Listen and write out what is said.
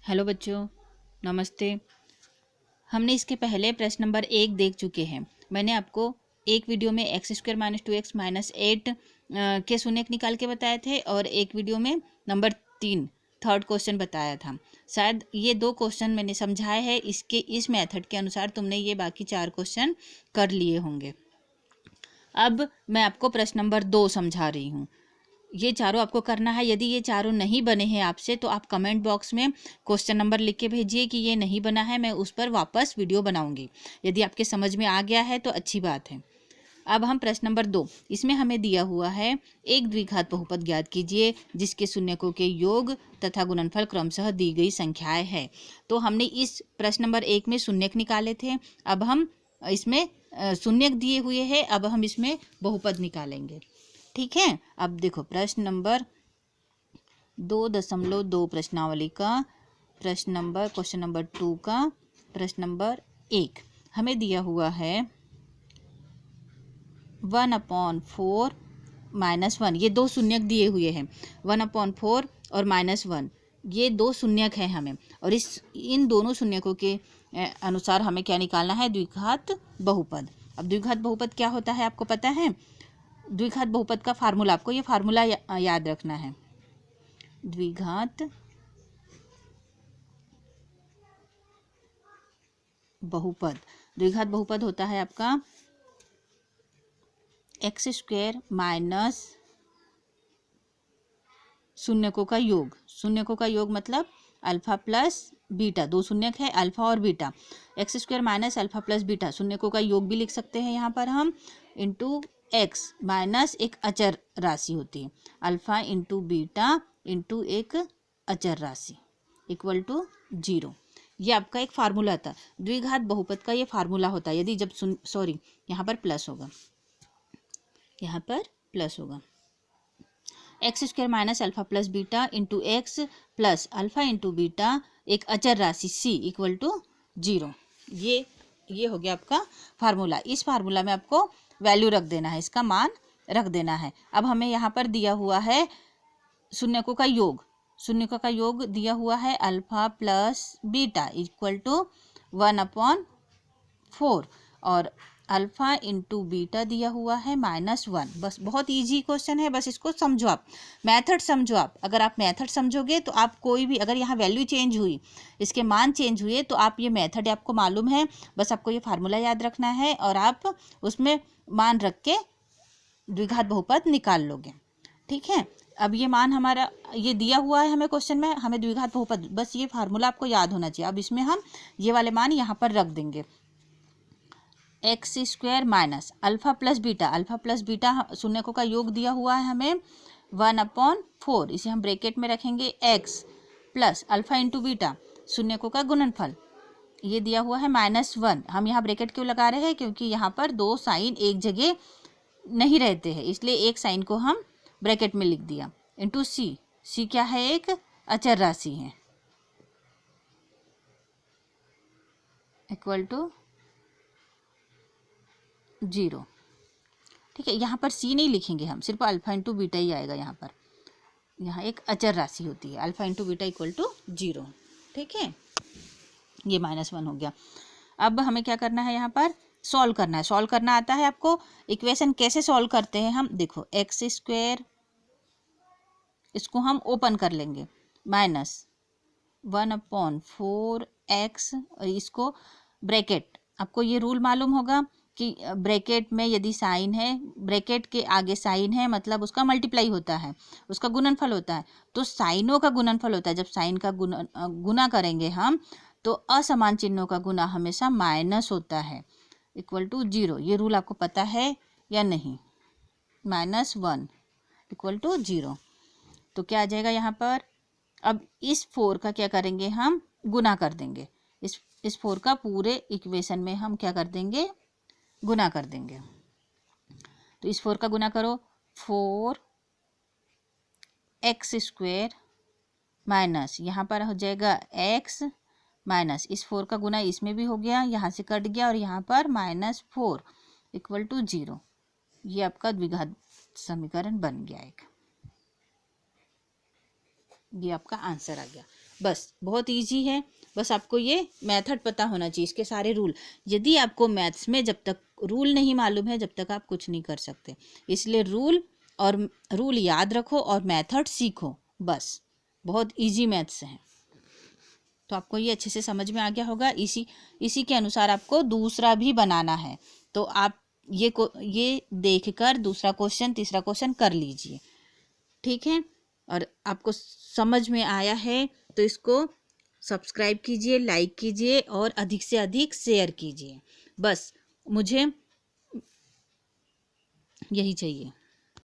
Hello बच्चों, नमस्ते। हमने इसके पहले प्रश्न नंबर 1 देख चुके हैं। मैंने आपको एक वीडियो में x² - 2x - 8 के शून्यक निकाल के बताए थे और एक वीडियो में नंबर 3 थर्ड क्वेश्चन बताया था। शायद ये 2 क्वेश्चन मैंने समझाए हैं। इस मेथड के अनुसार तुमने ये बाकी 4 क्वेश्चन कर लिए होंगे। अब मैं आपको प्रश्न नंबर 2 समझा रही हूँ। ये चारों आपको करना है। यदि ये चारों नहीं बने हैं आपसे तो आप कमेंट बॉक्स में क्वेश्चन नंबर लिख के भेजिए कि ये नहीं बना है, मैं उस पर वापस वीडियो बनाऊंगी। यदि आपके समझ में आ गया है तो अच्छी बात है। अब हम प्रश्न नंबर 2, इसमें हमें दिया हुआ है एक द्विघात बहुपद ज्ञात कीजिए जिसके शून्यकों के योग तथा गुणनफल क्रमशः दी गई संख्याएं है। तो हमने इस प्रश्न नंबर 1 में शून्यक निकाले थे। अब हम इसमें शून्यक दिए हुए हैं, अब हम इसमें बहुपद निकालेंगे। ठीक है। अब देखो प्रश्न नंबर 2.2 प्रश्नावली का क्वेश्चन नंबर 2 का प्रश्न नंबर 1 हमें दिया हुआ है 1/4 - 1। ये 2 शून्यक दिए हुए हैं। 1/4 और -1 ये 2 शून्यक हैं हमें, और इन दोनों शून्यकों के अनुसार हमें क्या निकालना है? द्विघात बहुपद। अब द्विघात बहुपद क्या होता है आपको पता है? द्विघात बहुपद का फार्मूला, आपको ये फार्मूला याद रखना है। द्विघात बहुपद होता है आपका x² शून्यकों का योग। शून्यकों का योग मतलब अल्फा प्लस बीटा, 2 शून्यक है अल्फा और beta. x² - alpha plus beta शून्यकों का योग भी लिख सकते हैं यहाँ पर हम, इंटू x माइनस एक अचर राशि होती है, अल्फा इंटू बीटा इंटू एक अचर राशि इक्वल टू 0। ये आपका एक फार्मूला था। द्विघात बहुपद का ये फार्मूला होता है। यदि जब यहाँ पर प्लस होगा, x² - alpha plus beta into x plus alpha into beta एक अचर राशि c इक्वल टू 0। ये हो गया आपका फार्मूला। इस फार्मूला में आपको वैल्यू रख देना है, इसका मान रख देना है। अब हमें यहाँ पर दिया हुआ है शून्यकों का योग। शून्यकों का योग दिया हुआ है alpha plus beta equal to 1/4 और अल्फा इंटू बीटा दिया हुआ है -1। बस बहुत इजी क्वेश्चन है, बस इसको समझो आप, मेथड समझो आप। अगर आप मेथड समझोगे तो आप कोई भी, अगर यहाँ वैल्यू चेंज हुई, इसके मान चेंज हुए, तो आप ये मेथड आपको मालूम है, बस आपको ये फार्मूला याद रखना है और आप उसमें मान रख के द्विघात बहुपद निकाल लोगे। ठीक है। अब ये मान हमारा ये दिया हुआ है हमें क्वेश्चन में, हमें द्विघात बहुपद, बस ये फार्मूला आपको याद होना चाहिए। अब इसमें हम ये वाले मान यहाँ पर रख देंगे। x² - अल्फा प्लस बीटा शून्यकों का योग दिया हुआ है हमें 1/4, इसे हम ब्रैकेट में रखेंगे x plus alpha into beta शून्यकों का गुणनफल, ये दिया हुआ है -1। हम यहाँ ब्रैकेट क्यों लगा रहे हैं? क्योंकि यहाँ पर 2 साइन एक जगह नहीं रहते हैं, इसलिए एक साइन को हम ब्रैकेट में लिख दिया, इंटू c क्या है? एक अचर राशि है, इक्वल टू 0। ठीक है। यहाँ पर c नहीं लिखेंगे हम, सिर्फ अल्फा इंटू बीटा ही आएगा यहाँ पर। यहाँ एक अचर राशि होती है, alpha into beta equal to 0। ठीक है। ये -1 हो गया। अब हमें क्या करना है? यहाँ पर सॉल्व करना है। सॉल्व करना आता है आपको? इक्वेशन कैसे सॉल्व करते हैं हम? देखो x², इसको हम ओपन कर लेंगे, -1/4x, और इसको ब्रैकेट, आपको ये रूल मालूम होगा कि ब्रैकेट में यदि साइन है, ब्रैकेट के आगे साइन है, मतलब उसका मल्टीप्लाई होता है, उसका गुणनफल होता है। तो साइनों का गुणनफल होता है। जब साइन का गुना करेंगे हम, तो असमान चिन्हों का गुना हमेशा माइनस होता है, इक्वल टू 0। ये रूल आपको पता है या नहीं? -1 इक्वल टू 0। तो क्या आ जाएगा यहाँ पर? अब इस 4 का क्या करेंगे? हम गुना कर देंगे। इस 4 का पूरे इक्वेशन में हम क्या कर देंगे? गुना कर देंगे। तो इस 4 का गुना करो, 4x² माइनस यहाँ पर हो जाएगा x माइनस इस 4 का गुना इसमें भी हो गया, यहाँ से कट गया, और यहाँ पर -4 इक्वल टू 0। ये आपका द्विघात समीकरण बन गया एक। ये आपका आंसर आ गया। बस बहुत इजी है। बस आपको ये मेथड पता होना चाहिए, इसके सारे रूल। यदि आपको मैथ्स में जब तक रूल नहीं मालूम है, जब तक आप कुछ नहीं कर सकते। इसलिए रूल याद रखो और मेथड सीखो, बस बहुत इजी मैथ्स है। तो आपको ये अच्छे से समझ में आ गया होगा। इसी के अनुसार आपको दूसरा भी बनाना है, तो आप ये देखकर दूसरा क्वेश्चन, तीसरा क्वेश्चन कर लीजिए, ठीक है। और आपको समझ में आया है तो इसको सब्सक्राइब कीजिए, लाइक कीजिए और अधिक से अधिक शेयर कीजिए। बस मुझे यही चाहिए।